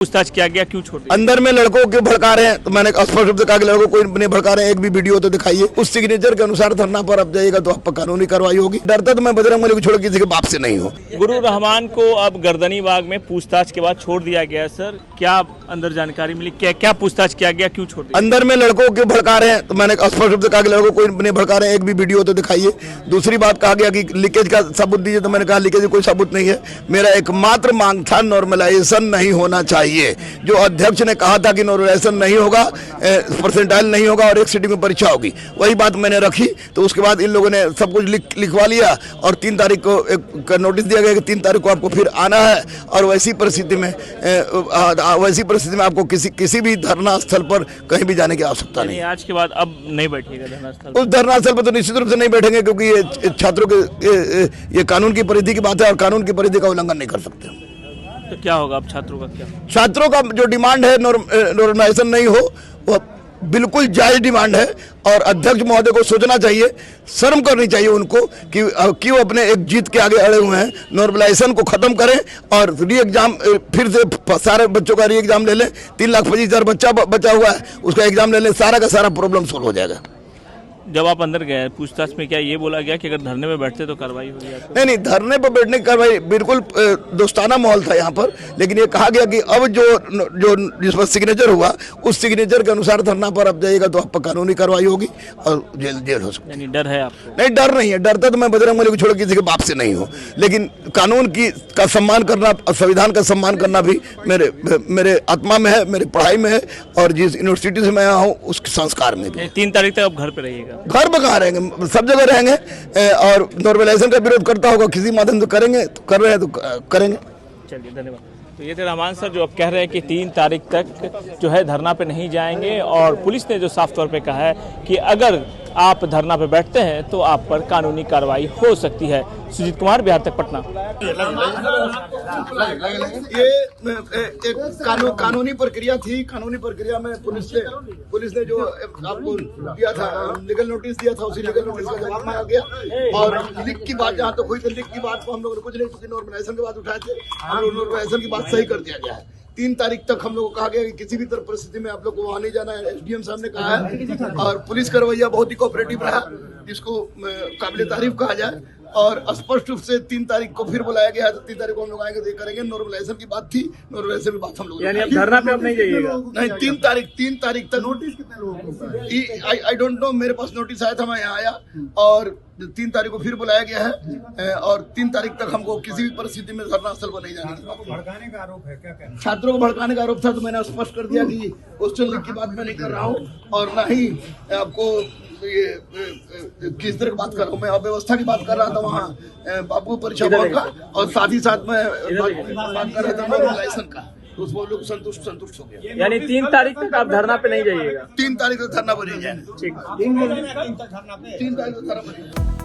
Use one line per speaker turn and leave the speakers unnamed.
पूछताछ किया गया, क्यों छोड़ दिया?
अंदर में लड़कों के भड़का रहे हैं, तो मैंने स्पष्ट रूप से कहा कि लड़कों कोई नहीं भड़का रहे हैं, एक भी वीडियो तो दिखाइए। उस सिग्नेचर के अनुसार धरना पर अब जाइएगा तो आप पर कानूनी कार्रवाई होगी। डरता तो मैं बजरंगबली को छोड़ किसी के बाप से नहीं हूँ।
गुरु रहमान को अब गर्दनी बाग में पूछताछ के बाद छोड़ दिया गया। सर, क्या अंदर जानकारी मिली, क्या पूछताछ किया गया, क्यों छोड़ दिया?
अंदर में लड़कों के भड़का रहे हैं, तो मैंने स्पष्ट रूप से कहा कि लड़कों कोई नहीं भड़का रहे हैं, एक भी वीडियो तो दिखाइए। दूसरी बात कहा गया कि लीकेज का सबूत दीजिए, तो मैंने कहा लीकेज कोई सबूत नहीं है। मेरा एकमात्र मांग था नॉर्मलाइजेशन नहीं होना चाहिए। जो अध्यक्ष ने कहा था कि नॉर्मलाइजेशन नहीं होगा, परसेंटाइल नहीं होगा और एक सीटिंग में परीक्षा होगी, वही बात मैंने रखी। तो उसके बाद इन लोगों ने सब कुछ लिखवा लिया और 3 तारीख को एक नोटिस दिया गया कि 3 तारीख को आपको फिर आना है। और वैसी परिस्थिति में आपको किसी भी धरना स्थल पर कहीं भी जाने की आवश्यकता नहीं।
आज के बाद अब नहीं बैठिएगा धरना स्थल?
उस धरना स्थल पर तो निश्चित रूप से नहीं बैठेंगे, क्योंकि ये छात्रों के ये कानून की परिधि की बात है और कानून की परिधि का उल्लंघन नहीं कर सकते।
तो क्या होगा अब छात्रों का? क्या
छात्रों का जो डिमांड है नॉर्मलाइजेशन नहीं हो, वो बिल्कुल जायज डिमांड है। और अध्यक्ष महोदय को सोचना चाहिए, शर्म करनी चाहिए उनको कि वो अपने एक जीत के आगे अड़े हुए हैं। नॉर्मलाइजेशन को खत्म करें और री एग्जाम फिर से सारे बच्चों का री एग्जाम ले लें। 3,25,000 बच्चा बचा हुआ है, उसका एग्जाम ले लें, सारा का सारा प्रॉब्लम सोल्व हो जाएगा।
जब आप अंदर गए पूछताछ में, क्या ये बोला गया कि अगर धरने में बैठते तो कार्रवाई होगी?
नहीं, धरने पर बैठने की कार्रवाई बिल्कुल दोस्ताना माहौल था यहाँ पर। लेकिन ये कहा गया कि अब जो जिस पर सिग्नेचर हुआ, उस सिग्नेचर के अनुसार धरना पर अब जाइएगा तो आप पर कानूनी कार्रवाई होगी और जेल हो सकती है।
डर है आपको?
नहीं, डर नहीं है। डरता तो मैं बजरंगबली को छोड़ किसी के बाप से नहीं हूँ। लेकिन कानून का सम्मान करना, संविधान का सम्मान करना भी मेरे आत्मा में है, मेरे पढ़ाई में है और जिस यूनिवर्सिटी से मैं आया हूँ उस संस्कार में भी।
3 तारीख तक आप घर पे रहिएगा?
घर पर कहाँ रहेंगे, सब जगह रहेंगे। और नॉर्मलाइजेशन का विरोध करता होगा किसी माध्यम से करेंगे, तो कर रहे हैं तो करेंगे।
चलिए, धन्यवाद। तो ये थे रहमान सर जो अब कह रहे हैं कि 3 तारीख तक जो है धरना पे नहीं जाएंगे। और पुलिस ने जो साफ तौर पे कहा है कि अगर आप धरना पे बैठते हैं तो आप पर कानूनी कार्रवाई हो सकती है। सुजीत कुमार, बिहार तक, पटना।
ये एक कानूनी प्रक्रिया थी। कानूनी प्रक्रिया में पुलिस ने जो आपको दिया था, लीगल नोटिस दिया था, उसी लीगल नोटिस का जवाब मांगा गया। और लिख की बात जहाँ तक हुई थी, लिख की बात को हम लोगों ने कुछ नहीं, क्योंकि नॉर्मलाइजेशन की बात उठाए थे, हम लोग नॉर्मलाइजेशन की बात सही कर दिया गया है। 3 तारीख तक हम लोग को कहा गया कि किसी भी तरह परिस्थिति में आप लोग को वहां नहीं जाना है। एसडीएम साहब ने कहा है और पुलिस का रवैया बहुत ही कोऑपरेटिव रहा, जिसको काबिल तारीफ कहा जाए। और स्पष्ट रूप से 3 तारीख को फिर बुलाया गया है, तो 3 तारीख को हम लोग आएंगे, करेंगे। नॉर्मलाइजेशन की बात थी, नॉर्मलाइजेशन की बात हम लोग,
यानी अब धरना पे अब नहीं जाइएगा?
नहीं, 3 तारीख तक। नोटिस कितने लोगों को? आई डोंट नो, मेरे पास नोटिस आया था, मैं यहाँ आया। और 3 तारीख को फिर बुलाया गया है और 3 तारीख तक हमको किसी भी परिस्थिति में धरना स्थल पर नहीं जाने की।
भड़काने का आरोप है क्या?
छात्रों को भड़काने का आरोप था, तो मैंने स्पष्ट कर दिया कि क्वेश्चन लिख की बात मैं नहीं कर रहा हूँ और ना ही आपको ये किस तरह की बात कर रहा हूँ। मैं अव्यवस्था की बात कर रहा था वहाँ बाबू परीक्षा बोर्ड का, और साथ ही साथ मैं बात कर रहा था नॉर्मलाइजेशन का। तो उसमें लोग संतुष्ट हो गया।
यानी 3 तारीख तक आप धरना पे नहीं जाइएगा?
3 तारीख को धरना पर नहीं जाए।
3
तारीख को धरना पर।